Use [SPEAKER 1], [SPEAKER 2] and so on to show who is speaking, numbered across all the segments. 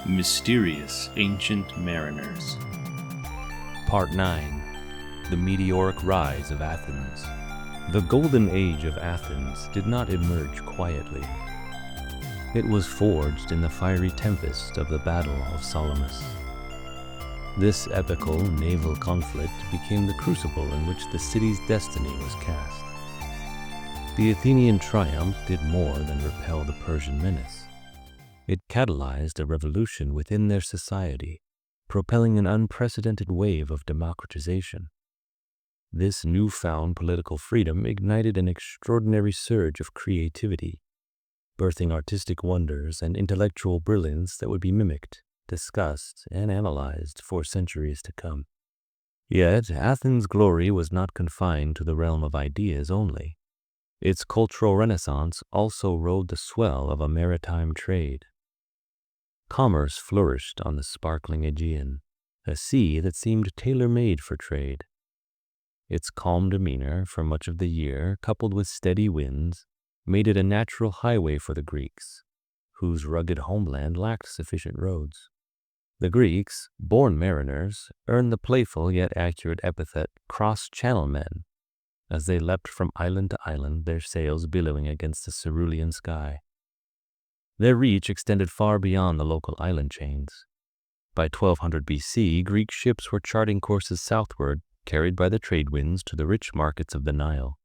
[SPEAKER 1] Mysterious Ancient Mariners.
[SPEAKER 2] Part 9. The Meteoric Rise of Athens. The Golden Age of Athens did not emerge quietly. It was forged in the fiery tempest of the Battle of Salamis. This epical naval conflict became the crucible in which the city's destiny was cast. The Athenian triumph did more than repel the Persian menace. It catalyzed a revolution within their society, propelling an unprecedented wave of democratization. This newfound political freedom ignited an extraordinary surge of creativity, birthing artistic wonders and intellectual brilliance that would be mimicked, discussed, and analyzed for centuries to come. Yet, Athens' glory was not confined to the realm of ideas only. Its cultural renaissance also rode the swell of a maritime trade. Commerce flourished on the sparkling Aegean, a sea that seemed tailor-made for trade. Its calm demeanor for much of the year, coupled with steady winds, made it a natural highway for the Greeks, whose rugged homeland lacked sufficient roads. The Greeks, born mariners, earned the playful yet accurate epithet cross-channel men, as they leapt from island to island, their sails billowing against the cerulean sky. Their reach extended far beyond the local island chains. By 1200 BC, Greek ships were charting courses southward, carried by the trade winds to the rich markets of the Nile.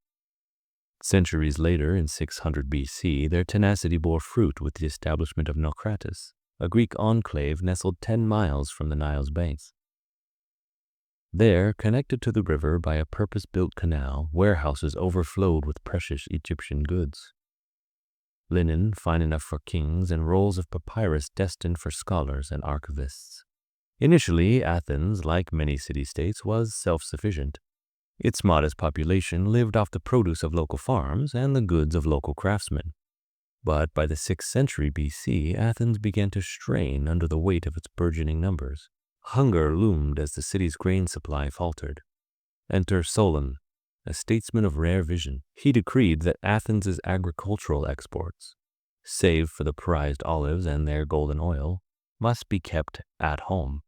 [SPEAKER 2] Centuries later, in 600 BC, their tenacity bore fruit with the establishment of Naucratis, a Greek enclave nestled 10 miles from the Nile's banks. There, connected to the river by a purpose-built canal, warehouses overflowed with precious Egyptian goods. Linen fine enough for kings and rolls of papyrus destined for scholars and archivists. Initially, Athens, like many city-states, was self-sufficient. Its modest population lived off the produce of local farms and the goods of local craftsmen. But by the 6th century BC, Athens began to strain under the weight of its burgeoning numbers. Hunger loomed as the city's grain supply faltered. Enter Solon, a statesman of rare vision. He decreed that Athens' agricultural exports, save for the prized olives and their golden oil, must be kept at home.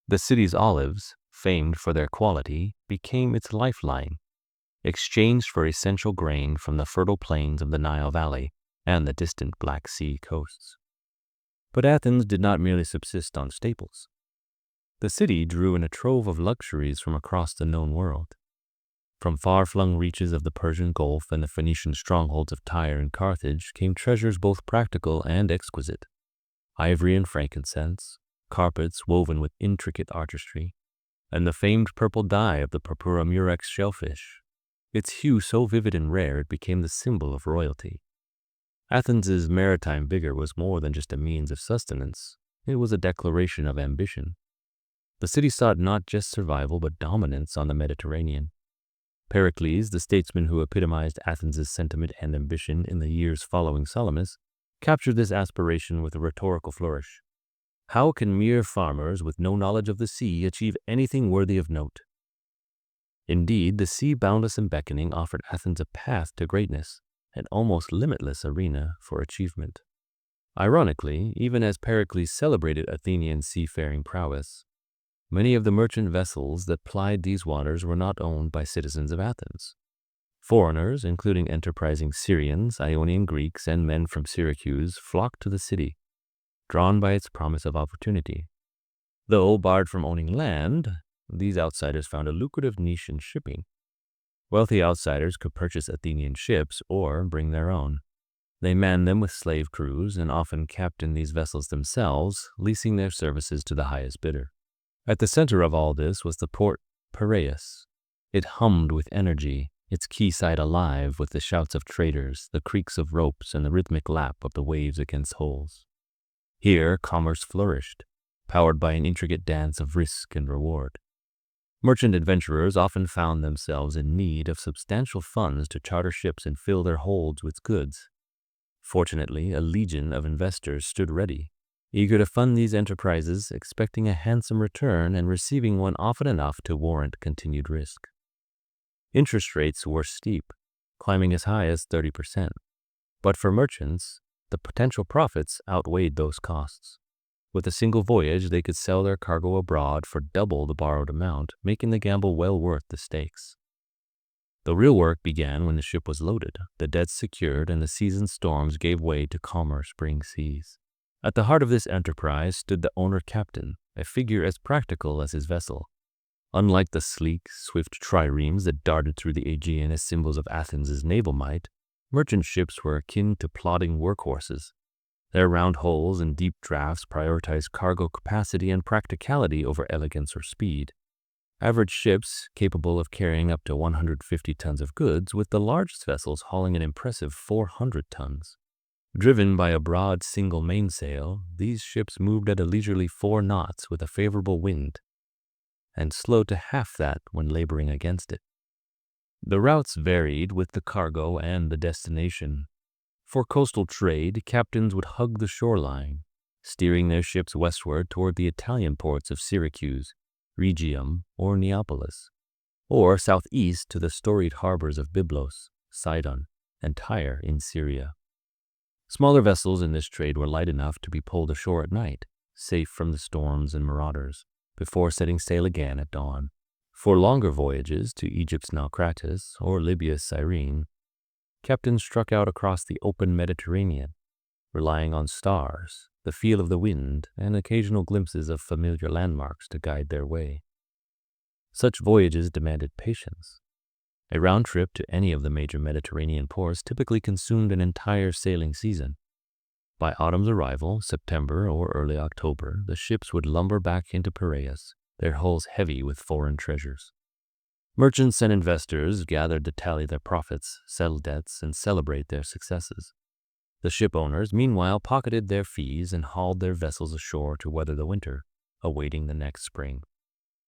[SPEAKER 2] The city's olives, famed for their quality, became its lifeline, exchanged for essential grain from the fertile plains of the Nile Valley and the distant Black Sea coasts. But Athens did not merely subsist on staples. The city drew in a trove of luxuries from across the known world. From far-flung reaches of the Persian Gulf and the Phoenician strongholds of Tyre and Carthage came treasures both practical and exquisite. Ivory and frankincense, carpets woven with intricate artistry, and the famed purple dye of the Purpura murex shellfish. Its hue so vivid and rare it became the symbol of royalty. Athens' maritime vigor was more than just a means of sustenance. It was a declaration of ambition. The city sought not just survival but dominance on the Mediterranean. Pericles, the statesman who epitomized Athens' sentiment and ambition in the years following Salamis, captured this aspiration with a rhetorical flourish. How can mere farmers with no knowledge of the sea achieve anything worthy of note? Indeed, the sea, boundless and beckoning, offered Athens a path to greatness, an almost limitless arena for achievement. Ironically, even as Pericles celebrated Athenian seafaring prowess, many of the merchant vessels that plied these waters were not owned by citizens of Athens. Foreigners, including enterprising Syrians, Ionian Greeks, and men from Syracuse, flocked to the city, drawn by its promise of opportunity. Though barred from owning land, these outsiders found a lucrative niche in shipping. Wealthy outsiders could purchase Athenian ships or bring their own. They manned them with slave crews and often captained these vessels themselves, leasing their services to the highest bidder. At the center of all this was the port Piraeus. It hummed with energy, its quayside alive with the shouts of traders, the creaks of ropes, and the rhythmic lap of the waves against hulls. Here, commerce flourished, powered by an intricate dance of risk and reward. Merchant adventurers often found themselves in need of substantial funds to charter ships and fill their holds with goods. Fortunately, a legion of investors stood ready, eager to fund these enterprises, expecting a handsome return and receiving one often enough to warrant continued risk. Interest rates were steep, climbing as high as 30%. But for merchants, the potential profits outweighed those costs. With a single voyage, they could sell their cargo abroad for double the borrowed amount, making the gamble well worth the stakes. The real work began when the ship was loaded, the debts secured, and the season's storms gave way to calmer spring seas. At the heart of this enterprise stood the owner-captain, a figure as practical as his vessel. Unlike the sleek, swift triremes that darted through the Aegean as symbols of Athens' naval might, merchant ships were akin to plodding workhorses. Their round hulls and deep drafts prioritized cargo capacity and practicality over elegance or speed. Average ships capable of carrying up to 150 tons of goods, with the largest vessels hauling an impressive 400 tons. Driven by a broad single mainsail, these ships moved at a leisurely 4 knots with a favorable wind, and slow to half that when laboring against it. The routes varied with the cargo and the destination. For coastal trade, captains would hug the shoreline, steering their ships westward toward the Italian ports of Syracuse, Rhegium, or Neapolis, or southeast to the storied harbors of Byblos, Sidon, and Tyre in Syria. Smaller vessels in this trade were light enough to be pulled ashore at night, safe from the storms and marauders, before setting sail again at dawn. For longer voyages to Egypt's Naucratis or Libya's Cyrene, captains struck out across the open Mediterranean, relying on stars, the feel of the wind, and occasional glimpses of familiar landmarks to guide their way. Such voyages demanded patience. A round trip to any of the major Mediterranean ports typically consumed an entire sailing season. By autumn's arrival, September or early October, the ships would lumber back into Piraeus, their hulls heavy with foreign treasures. Merchants and investors gathered to tally their profits, settle debts, and celebrate their successes. The ship owners, meanwhile, pocketed their fees and hauled their vessels ashore to weather the winter, awaiting the next spring.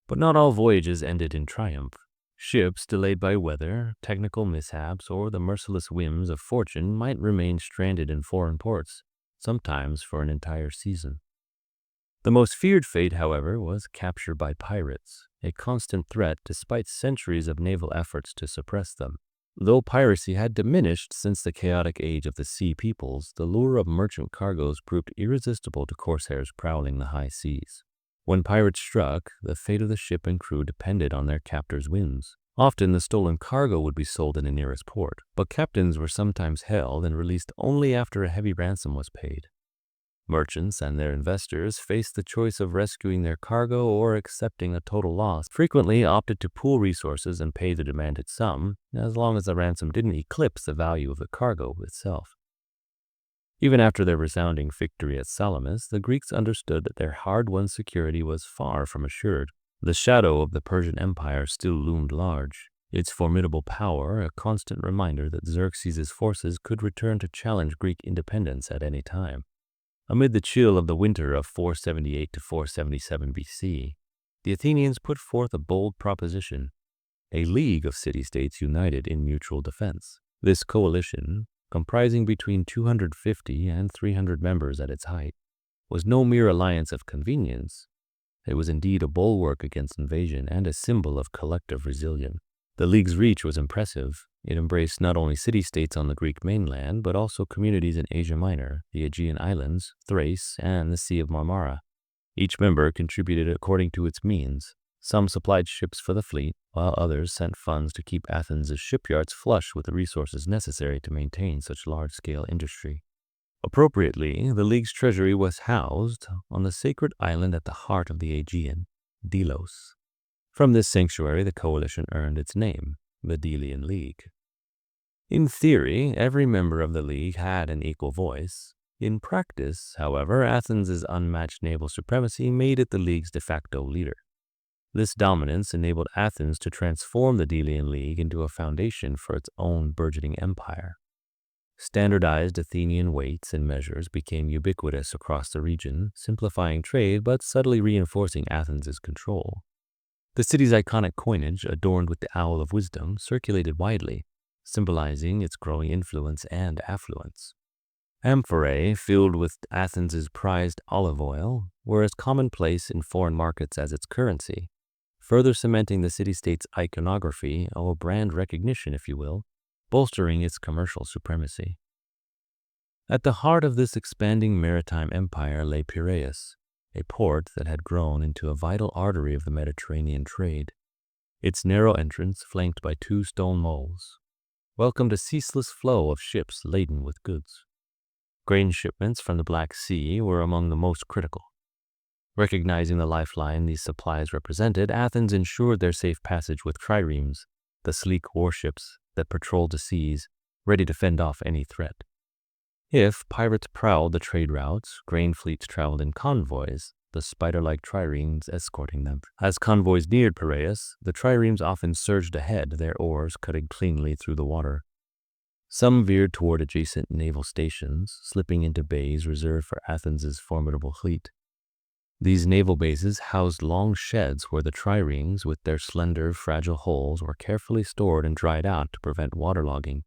[SPEAKER 2] But not all voyages ended in triumph. Ships delayed by weather, technical mishaps, or the merciless whims of fortune might remain stranded in foreign ports, sometimes for an entire season. The most feared fate, however, was capture by pirates, a constant threat despite centuries of naval efforts to suppress them. Though piracy had diminished since the chaotic age of the sea peoples, the lure of merchant cargoes proved irresistible to corsairs prowling the high seas. When pirates struck, the fate of the ship and crew depended on their captors' whims. Often the stolen cargo would be sold in the nearest port, but captains were sometimes held and released only after a heavy ransom was paid. Merchants and their investors faced the choice of rescuing their cargo or accepting a total loss, frequently opted to pool resources and pay the demanded sum, as long as the ransom didn't eclipse the value of the cargo itself. Even after their resounding victory at Salamis, the Greeks understood that their hard-won security was far from assured. The shadow of the Persian Empire still loomed large, its formidable power a constant reminder that Xerxes' forces could return to challenge Greek independence at any time. Amid the chill of the winter of 478 to 477 BC, the Athenians put forth a bold proposition, a league of city-states united in mutual defense. This coalition, comprising between 250 and 300 members at its height, was no mere alliance of convenience. It was indeed a bulwark against invasion and a symbol of collective resilience. The League's reach was impressive. It embraced not only city-states on the Greek mainland, but also communities in Asia Minor, the Aegean Islands, Thrace, and the Sea of Marmara. Each member contributed according to its means. Some supplied ships for the fleet, while others sent funds to keep Athens' shipyards flush with the resources necessary to maintain such large-scale industry. Appropriately, the League's treasury was housed on the sacred island at the heart of the Aegean, Delos. From this sanctuary, the coalition earned its name, the Delian League. In theory, every member of the League had an equal voice. In practice, however, Athens' unmatched naval supremacy made it the League's de facto leader. This dominance enabled Athens to transform the Delian League into a foundation for its own burgeoning empire. Standardized Athenian weights and measures became ubiquitous across the region, simplifying trade but subtly reinforcing Athens' control. The city's iconic coinage, adorned with the Owl of Wisdom, circulated widely, symbolizing its growing influence and affluence. Amphorae, filled with Athens' prized olive oil, were as commonplace in foreign markets as its currency, further cementing the city-state's iconography, or brand recognition, if you will, bolstering its commercial supremacy. At the heart of this expanding maritime empire lay Piraeus, a port that had grown into a vital artery of the Mediterranean trade. Its narrow entrance, flanked by 2 stone moles, welcomed a ceaseless flow of ships laden with goods. Grain shipments from the Black Sea were among the most critical. Recognizing the lifeline these supplies represented, Athens ensured their safe passage with triremes, the sleek warships that patrolled the seas, ready to fend off any threat. If pirates prowled the trade routes, grain fleets traveled in convoys, the spider-like triremes escorting them. As convoys neared Piraeus, the triremes often surged ahead, their oars cutting cleanly through the water. Some veered toward adjacent naval stations, slipping into bays reserved for Athens's formidable fleet. These naval bases housed long sheds where the triremes, with their slender, fragile hulls, were carefully stored and dried out to prevent waterlogging,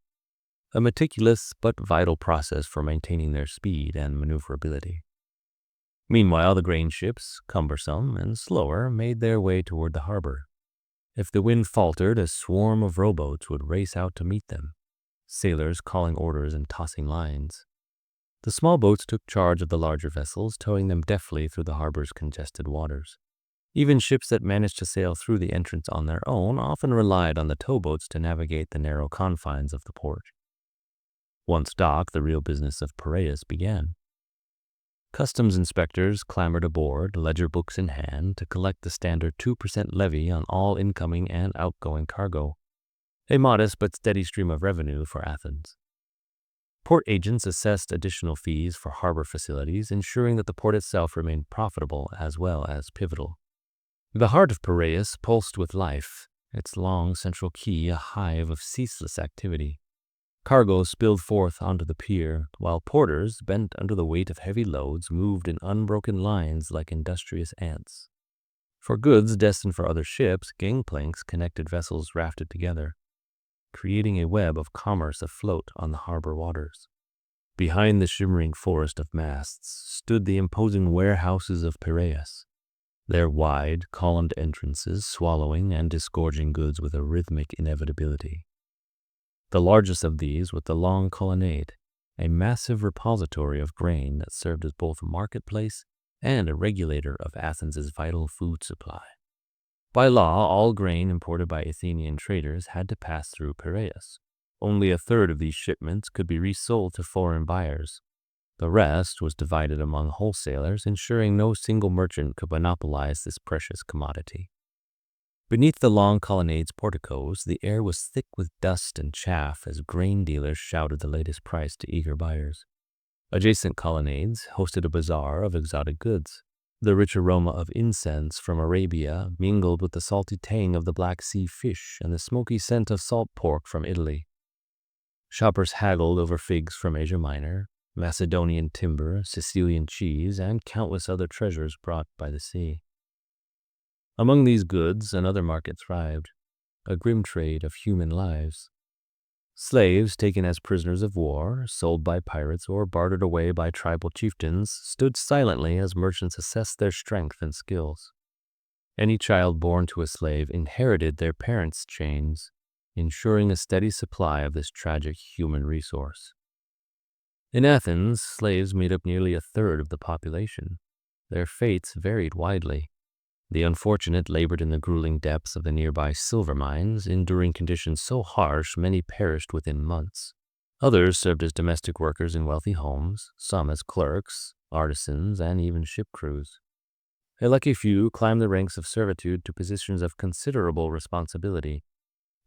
[SPEAKER 2] a meticulous but vital process for maintaining their speed and maneuverability. Meanwhile, the grain ships, cumbersome and slower, made their way toward the harbor. If the wind faltered, a swarm of rowboats would race out to meet them, sailors calling orders and tossing lines. The small boats took charge of the larger vessels, towing them deftly through the harbor's congested waters. Even ships that managed to sail through the entrance on their own often relied on the towboats to navigate the narrow confines of the port. Once docked, the real business of Piraeus began. Customs inspectors clambered aboard, ledger books in hand, to collect the standard 2% levy on all incoming and outgoing cargo, a modest but steady stream of revenue for Athens. Port agents assessed additional fees for harbor facilities, ensuring that the port itself remained profitable as well as pivotal. The heart of Piraeus pulsed with life, its long central quay a hive of ceaseless activity. Cargo spilled forth onto the pier, while porters, bent under the weight of heavy loads, moved in unbroken lines like industrious ants. For goods destined for other ships, gangplanks connected vessels rafted together, creating a web of commerce afloat on the harbor waters. Behind the shimmering forest of masts stood the imposing warehouses of Piraeus, their wide, columned entrances swallowing and disgorging goods with a rhythmic inevitability. The largest of these was the long colonnade, a massive repository of grain that served as both a marketplace and a regulator of Athens's vital food supply. By law, all grain imported by Athenian traders had to pass through Piraeus. Only a third of these shipments could be resold to foreign buyers. The rest was divided among wholesalers, ensuring no single merchant could monopolize this precious commodity. Beneath the long colonnade's porticos, the air was thick with dust and chaff as grain dealers shouted the latest price to eager buyers. Adjacent colonnades hosted a bazaar of exotic goods. The rich aroma of incense from Arabia mingled with the salty tang of the Black Sea fish and the smoky scent of salt pork from Italy. Shoppers haggled over figs from Asia Minor, Macedonian timber, Sicilian cheese, and countless other treasures brought by the sea. Among these goods, another market thrived, a grim trade of human lives. Slaves taken as prisoners of war, sold by pirates, or bartered away by tribal chieftains stood silently as merchants assessed their strength and skills. Any child born to a slave inherited their parents' chains, ensuring a steady supply of this tragic human resource. In Athens, slaves made up nearly a third of the population. Their fates varied widely. The unfortunate labored in the grueling depths of the nearby silver mines, enduring conditions so harsh many perished within months. Others served as domestic workers in wealthy homes, some as clerks, artisans, and even ship crews. A lucky few climbed the ranks of servitude to positions of considerable responsibility,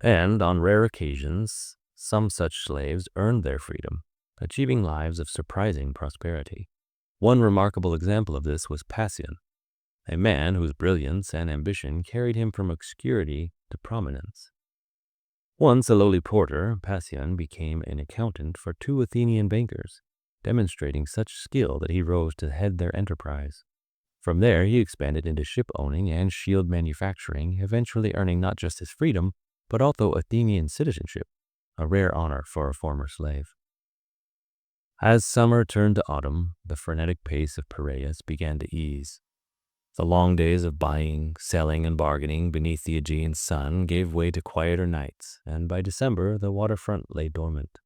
[SPEAKER 2] and on rare occasions, some such slaves earned their freedom, achieving lives of surprising prosperity. One remarkable example of this was Passion, a man whose brilliance and ambition carried him from obscurity to prominence. Once a lowly porter, Passion became an accountant for 2 Athenian bankers, demonstrating such skill that he rose to head their enterprise. From there, he expanded into ship owning and shield manufacturing, eventually earning not just his freedom, but also Athenian citizenship, a rare honor for a former slave. As summer turned to autumn, the frenetic pace of Piraeus began to ease. The long days of buying, selling, and bargaining beneath the Aegean sun gave way to quieter nights, and by December the waterfront lay dormant.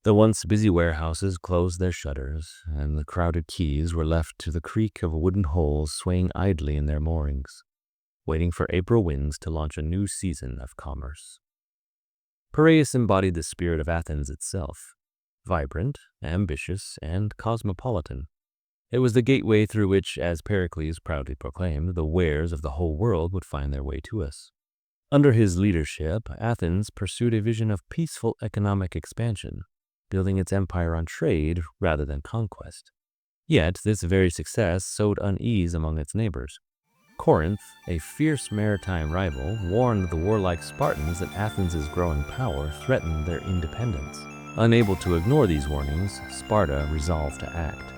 [SPEAKER 2] The once busy warehouses closed their shutters, and the crowded quays were left to the creak of wooden hulls swaying idly in their moorings, waiting for April winds to launch a new season of commerce. Piraeus embodied the spirit of Athens itself, vibrant, ambitious, and cosmopolitan. It was the gateway through which, as Pericles proudly proclaimed, the wares of the whole world would find their way to us. Under his leadership, Athens pursued a vision of peaceful economic expansion, building its empire on trade rather than conquest. Yet this very success sowed unease among its neighbors. Corinth, a fierce maritime rival, warned the warlike Spartans that Athens' growing power threatened their independence. Unable to ignore these warnings, Sparta resolved to act.